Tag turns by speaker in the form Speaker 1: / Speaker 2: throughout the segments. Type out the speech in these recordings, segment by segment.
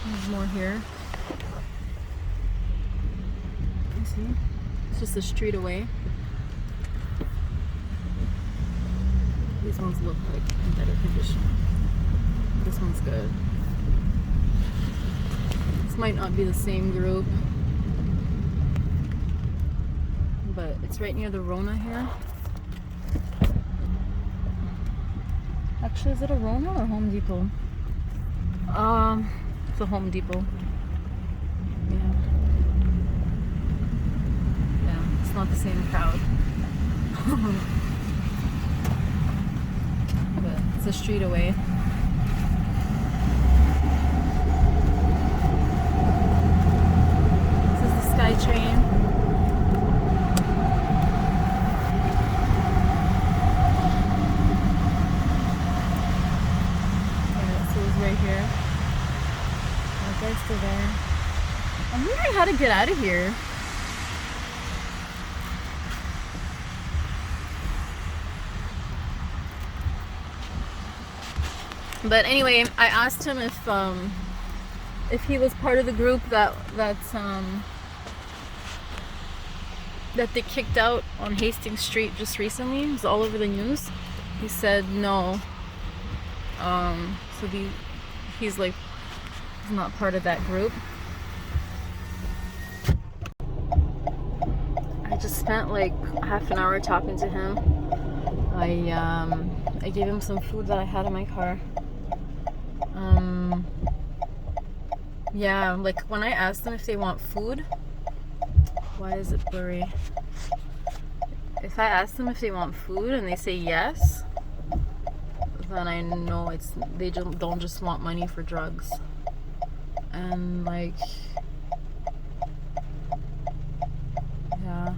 Speaker 1: There's more here. You see? It's just a street away. These ones look like in better condition. This one's good. This might not be the same group, but it's right near the Rona here. Actually, is it a Rona or Home Depot? It's a Home Depot. Yeah. Yeah, it's not the same crowd. But it's a street away. This is the SkyTrain. Yeah, so it's right here. That guy's still there. I'm wondering how to get out of here. But anyway, I asked him if he was part of the group that they kicked out on Hastings Street just recently. It was all over the news. He said no. So he's like, he's not part of that group. I just spent like half an hour talking to him. I gave him some food that I had in my car. Yeah, like when I asked them if they want food, why is it blurry? If I ask them if they want food and they say yes, then I know they don't just want money for drugs. And like, yeah,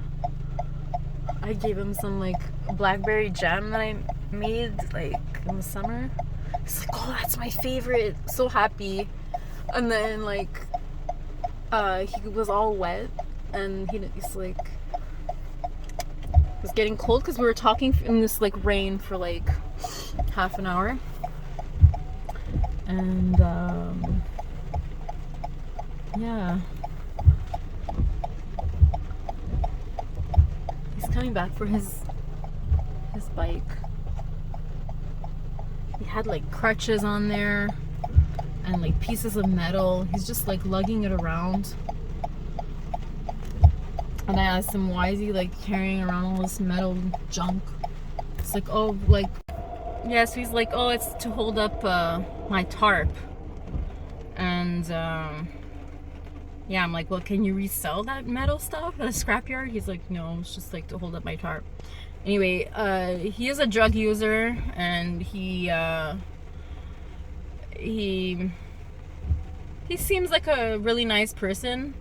Speaker 1: I gave him some like blackberry jam that I made like in the summer. He's like, oh, that's my favorite. So happy. And then like he was all wet, and he's like, it was getting cold because we were talking in this like rain for like half an hour. And yeah, he's coming back for his bike. He had like crutches on there and like pieces of metal. He's just like lugging it around. And I asked him, why is he like carrying around all this metal junk? It's like, oh, like, yeah, so he's like, oh, it's to hold up my tarp. And yeah, I'm like, well, can you resell that metal stuff at a scrapyard? He's like, no, it's just like to hold up my tarp. Anyway, he is a drug user, and he seems like a really nice person.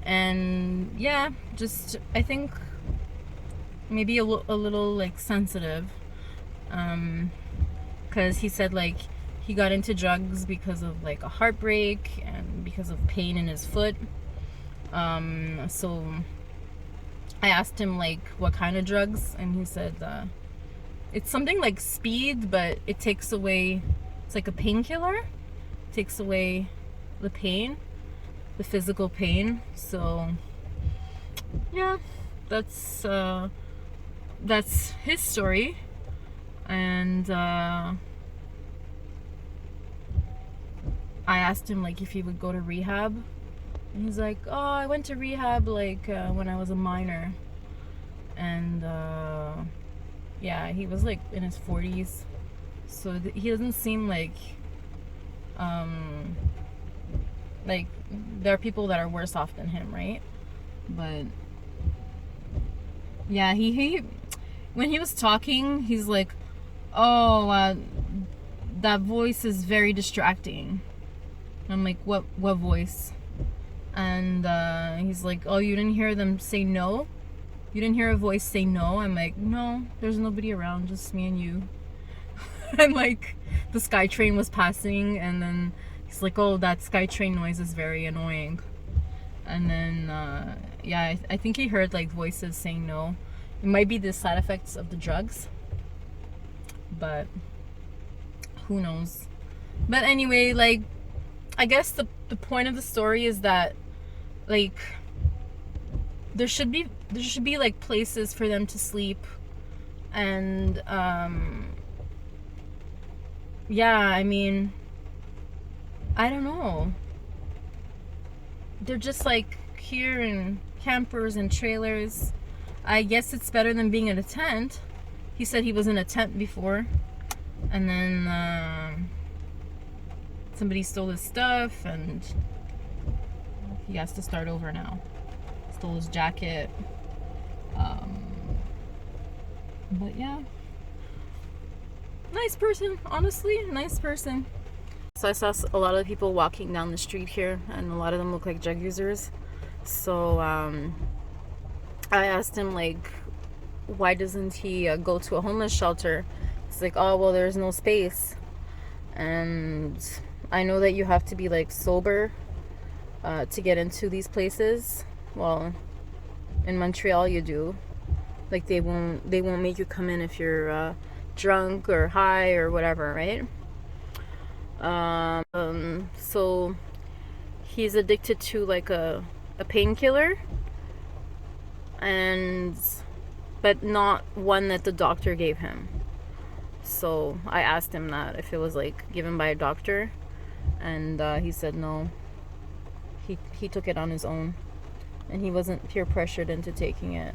Speaker 1: And yeah, just I think maybe a little like sensitive, because he said like he got into drugs because of like a heartbreak and because of pain in his foot. So I asked him like what kind of drugs, and he said it's something like speed, but it takes away, it's like a painkiller, takes away the pain, the physical pain. So yeah, that's his story. And I asked him like if he would go to rehab, and he's like, oh, I went to rehab like when I was a minor. And yeah, he was like in his 40s, so he doesn't seem like there are people that are worse off than him, right? But yeah, he when he was talking, he's like, oh, that voice is very distracting. I'm like, what voice? And he's like, oh, you didn't hear them say no? You didn't hear a voice say no? I'm like, no, there's nobody around, just me and you. And like the SkyTrain was passing, and then he's like, oh, that SkyTrain noise is very annoying. And then yeah, I think he heard like voices saying no. It might be the side effects of the drugs, but who knows. But anyway, like I guess the point of the story is that, like, there should be like places for them to sleep, and yeah, I mean, I don't know. They're just like here in campers and trailers. I guess it's better than being in a tent. He said he was in a tent before, and then somebody stole his stuff, and he has to start over now. Stole his jacket. But yeah, nice person, honestly, nice person. So I saw a lot of people walking down the street here, and a lot of them look like drug users. So I asked him, like, why doesn't he go to a homeless shelter? He's like, oh, well, there's no space. And I know that you have to be like sober to get into these places. Well, in Montreal you do. Like, they won't make you come in if you're drunk or high or whatever, right? So he's addicted to like a painkiller, and but not one that the doctor gave him. So I asked him that if it was like given by a doctor, and he said no. He took it on his own, and he wasn't peer pressured into taking it.